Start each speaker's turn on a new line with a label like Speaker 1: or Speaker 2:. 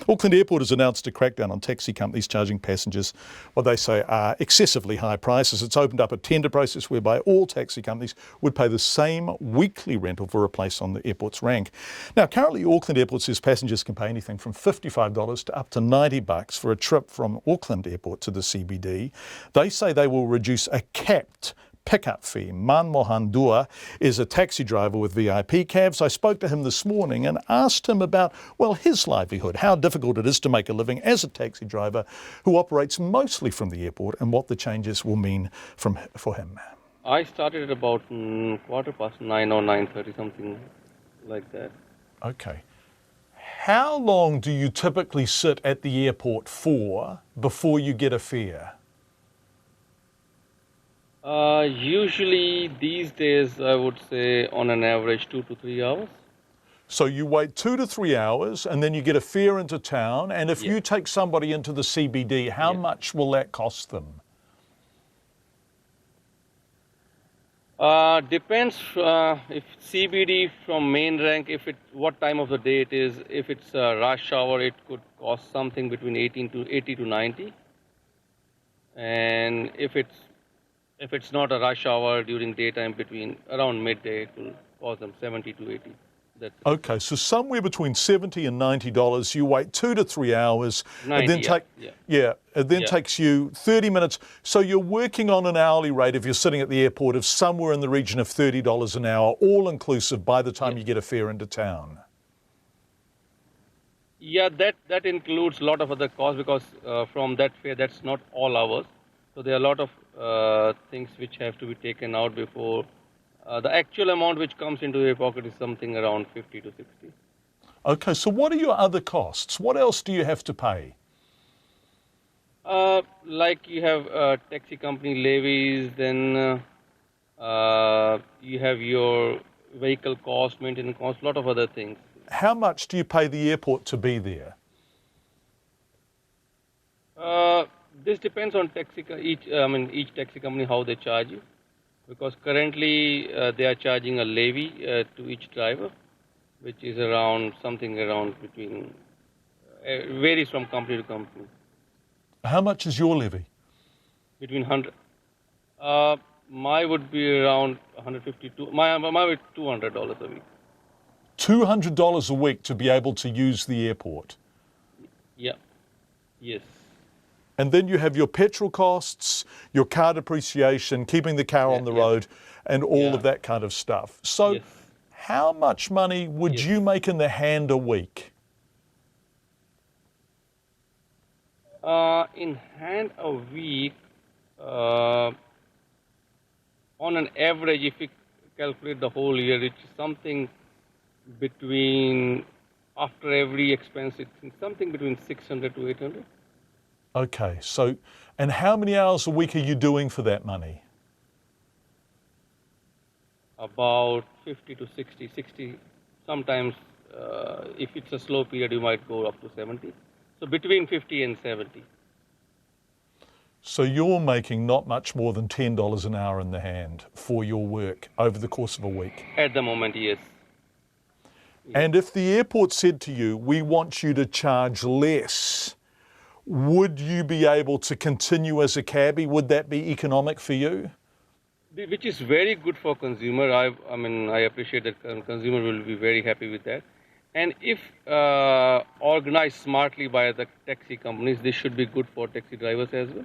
Speaker 1: Auckland Airport has announced a crackdown on taxi companies charging passengers what they say are excessively high prices. It's opened up a tender process whereby all taxi companies would pay the same weekly rental for a place on the airport's rank. Now, currently Auckland Airport says passengers can pay anything from $55 to up to $90 for a trip from Auckland Airport to the CBD. They say they will reduce a capped pickup fee. Manmohan Dua is a taxi driver with VIP cabs. I spoke to him this morning and asked him about, well, his livelihood, how difficult it is to make a living as a taxi driver who operates mostly from the airport, and what the changes will mean for him.
Speaker 2: I started at about 9:15 or 9:30, something like that.
Speaker 1: Okay. How long do you typically sit at the airport for before you get a fare?
Speaker 2: Usually these days, I would say on an average 2 to 3 hours.
Speaker 1: So you wait 2 to 3 hours and then you get a fare into town. And if you take somebody into the CBD, how much will that cost them?
Speaker 2: Depends if CBD from main rank, what time of the day it is. If it's rush hour, it could cost something between 80 to 90. And if it's not a rush hour during daytime, between around midday, it will cost them 70 to 80.
Speaker 1: Okay, so somewhere between $70 and $90. You wait 2 to 3 hours,
Speaker 2: 90,
Speaker 1: and then takes you 30 minutes. So you're working on an hourly rate if you're sitting at the airport of somewhere in the region of $30 an hour, all inclusive by the time you get a fare into town.
Speaker 2: Yeah, that includes a lot of other costs, because from that fare, that's not all hours. So there are a lot of things which have to be taken out before. The actual amount which comes into your pocket is something around 50 to 60.
Speaker 1: Okay, so what are your other costs? What else do you have to pay?
Speaker 2: Like you have taxi company levies, then you have your vehicle cost, maintenance cost, a lot of other things.
Speaker 1: How much do you pay the airport to be there?
Speaker 2: This depends on each taxi company how they charge you, because currently they are charging a levy to each driver, which is something around between varies from company to company.
Speaker 1: How much is your levy?
Speaker 2: Between 100. My would be around 152. My would $200 a week.
Speaker 1: $200 a week to be able to use the airport.
Speaker 2: Yeah. Yes.
Speaker 1: And then you have your petrol costs, your car depreciation, keeping the car on the road, and all of that kind of stuff. So how much money would you make in the hand a week?
Speaker 2: In hand a week, on an average, if we calculate the whole year, it's something between, after every expense, it's something between 600 to 800.
Speaker 1: Okay, so, and how many hours a week are you doing for that money?
Speaker 2: About 50 to 60. Sometimes, if it's a slow period, you might go up to 70. So between 50 and 70.
Speaker 1: So you're making not much more than $10 an hour in the hand for your work over the course of a week?
Speaker 2: At the moment, yes.
Speaker 1: And if the airport said to you, we want you to charge less, would you be able to continue as a cabbie? Would that be economic for you?
Speaker 2: Which is very good for consumer. I appreciate that consumer will be very happy with that. And if organized smartly by the taxi companies, this should be good for taxi drivers as well.